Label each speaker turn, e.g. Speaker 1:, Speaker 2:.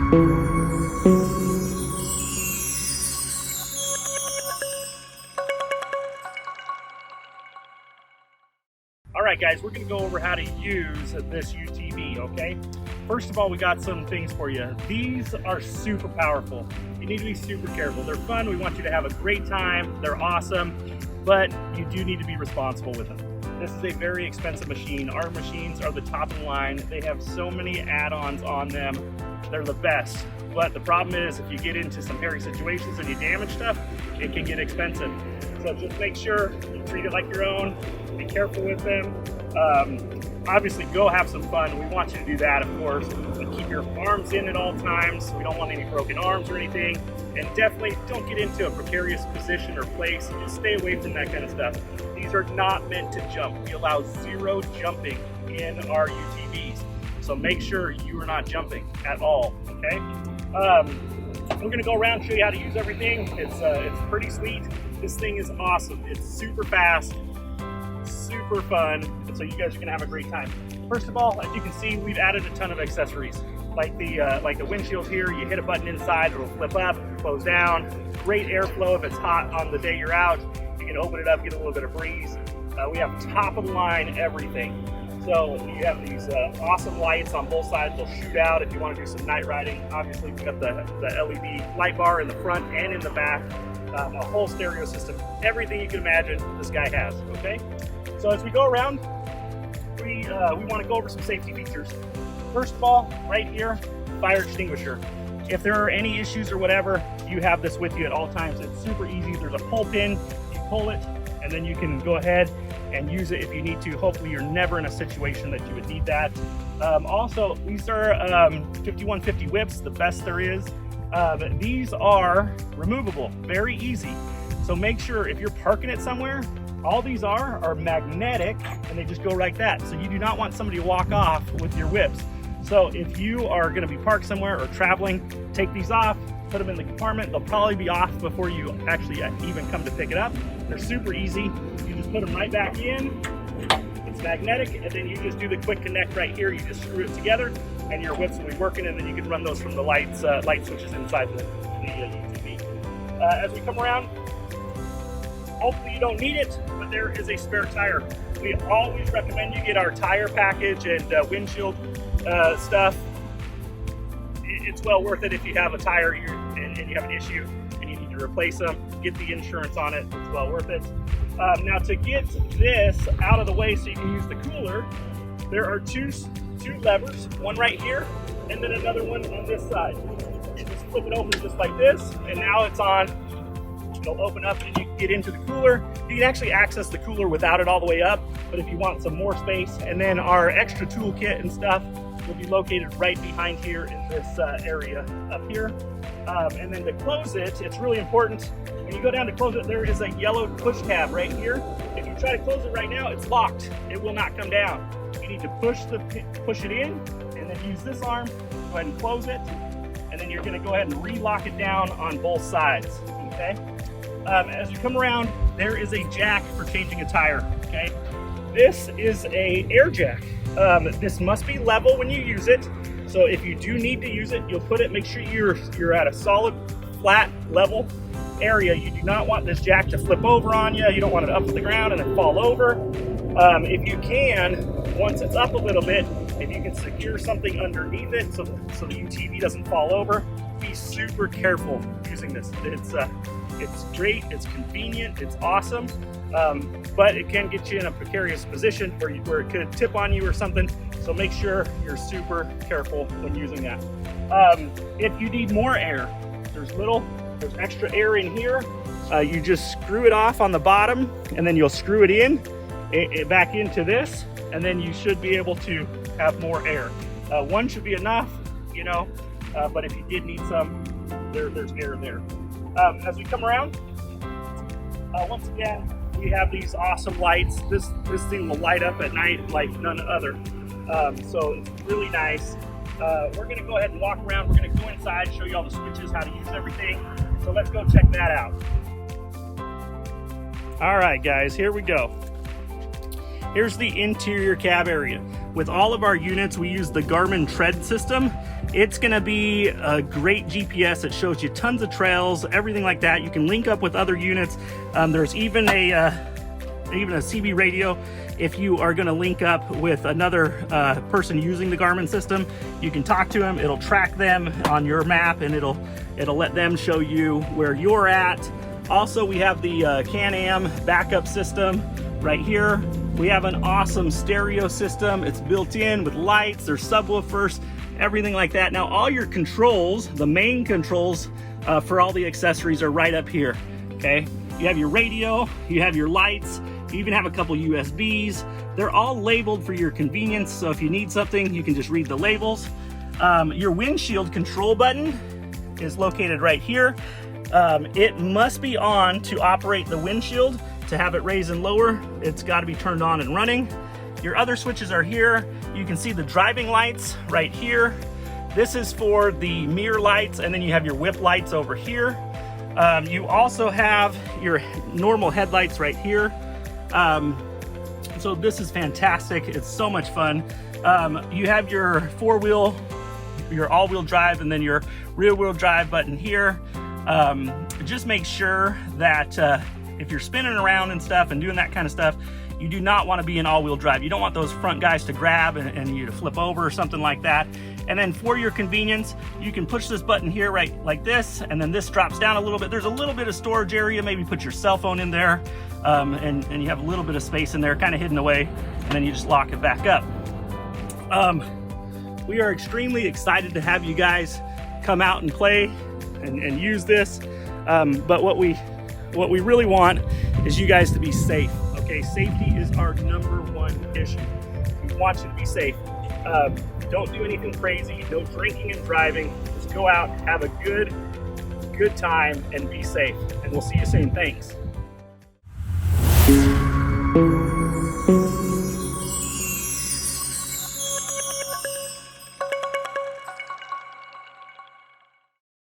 Speaker 1: All right, guys, we're gonna go over how to use this UTV, okay? First of all, we got some things for you. These are super powerful. You need to be super careful. They're fun. We want you to have a great time. They're awesome, but you do need to be responsible with them. This is a very expensive machine. Our machines are the top of the line. They have so many add-ons on them. They're the best. But the problem is if you get into some hairy situations and you damage stuff, it can get expensive. So just make sure you treat it like your own. Be careful with them. Obviously, go have some fun. We want you to do that, of course, but keep your arms in at all times. We don't want any broken arms or anything. And definitely don't get into a precarious position or place. Just stay away from that kind of stuff. These are not meant to jump. We allow zero jumping in our UTVs. So make sure you are not jumping at all, okay? We're gonna go around and show you how to use everything. It's pretty sweet. This thing is awesome. It's super fast, super fun, so you guys are gonna have a great time. First of all, as you can see, we've added a ton of accessories. Like the windshield here, you hit a button inside, it'll flip up, close down. Great airflow if it's hot on the day you're out. You can open it up, get a little bit of breeze. We have top of the line everything. So you have these awesome lights on both sides. They'll shoot out if you want to do some night riding. Obviously, we've got the LED light bar in the front and in the back. A whole stereo system. Everything you can imagine, this guy has, okay? So as we go around, we want to go over some safety features. First of all, right here, fire extinguisher. If there are any issues or whatever, you have this with you at all times. It's super easy. There's a pull pin, you pull it, and then you can go ahead and use it if you need to. Hopefully you're never in a situation that you would need that. Also, these are 5150 whips, the best there is. These are removable, very easy. So make sure if you're parking it somewhere, all these are magnetic and they just go like that. So you do not want somebody to walk off with your whips. So if you are gonna be parked somewhere or traveling, take these off, put them in the compartment. They'll probably be off before you actually even come to pick it up. They're super easy. You just put them right back in. It's magnetic, and then you just do the quick connect right here. You just screw it together and your whips will be working, and then you can run those from the light switches inside the UTV. As we come around, hopefully you don't need it, but there is a spare tire. We always recommend you get our tire package and windshield stuff. It's well worth it if you have a tire and you have an issue and you need to replace them. Get the insurance on it. It's well worth it. Now to get this out of the way so you can use the cooler, there are two levers, one right here and then another one on this side. You just flip it open just like this, and now it's on. It'll open up and you can get into the cooler. You can actually access the cooler without it all the way up, but if you want some more space, and then our extra toolkit and stuff will be located right behind here in this area up here. And then to close it, it's really important. When you go down to close it, there is a yellow push tab right here. If you try to close it right now, it's locked. It will not come down. You need to push it in, and then use this arm. Go ahead and close it, and then you're going to go ahead and re-lock it down on both sides. Okay. As you come around, there is a jack for changing a tire. Okay. This is a air jack. This must be level when you use it. So if you do need to use it, you'll put it, make sure you're at a solid, flat, level area. You do not want this jack to flip over on you. You don't want it up to the ground and then fall over. If you can, once it's up a little bit, if you can secure something underneath it so the UTV doesn't fall over, be super careful using this. It's great, it's convenient, it's awesome, but it can get you in a precarious position where it could tip on you or something. So make sure you're super careful when using that. If you need more air, there's extra air in here. You just screw it off on the bottom, and then you'll screw it in, back into this, and then you should be able to have more air. One should be enough, but if you did need some, there's air there. As we come around, once again, we have these awesome lights. This thing will light up at night like none other. So it's really nice. We're going to go ahead and walk around. We're going to go inside, show you all the switches, how to use everything. So let's go check that out. All right, guys, here we go. Here's the interior cab area. with all of our units, we use the Garmin Tread system. It's gonna be a great GPS. It shows you tons of trails, everything like that. You can link up with other units. There's even a CB radio. If you are gonna link up with another person using the Garmin system, you can talk to them. It'll track them on your map, and it'll let them show you where you're at. Also, we have the Can-Am backup system right here. We have an awesome stereo system. It's built in with lights, there's subwoofers, everything like that. Now, all your controls, the main controls for all the accessories are right up here, okay? You have your radio, you have your lights, you even have a couple USBs. They're all labeled for your convenience, so if you need something, you can just read the labels. Your windshield control button is located right here. It must be on to operate the windshield. To have it raise and lower, it's got to be turned on and running. Your other switches are here. You can see the driving lights right here. This is for the mirror lights, and then you have your whip lights over here. You also have your normal headlights right here. So this is fantastic. It's so much fun. You have your four-wheel, your all-wheel drive, and then your rear-wheel drive button here. Just make sure that if you're spinning around and stuff and doing that kind of stuff, you do not want to be in all-wheel drive. You don't want those front guys to grab and you to flip over or something like that. And then for your convenience, you can push this button here right like this, and then this drops down a little bit. There's a little bit of storage area. Maybe put your cell phone in there, and you have a little bit of space in there, kind of hidden away, and then you just lock it back up. We are extremely excited to have you guys come out and play and use this. But what we really want is you guys to be safe, okay? Safety is our #1 issue. We want you to be safe. Don't do anything crazy, no drinking and driving. Just go out, have a good time, and be safe. And we'll see you soon. Thanks.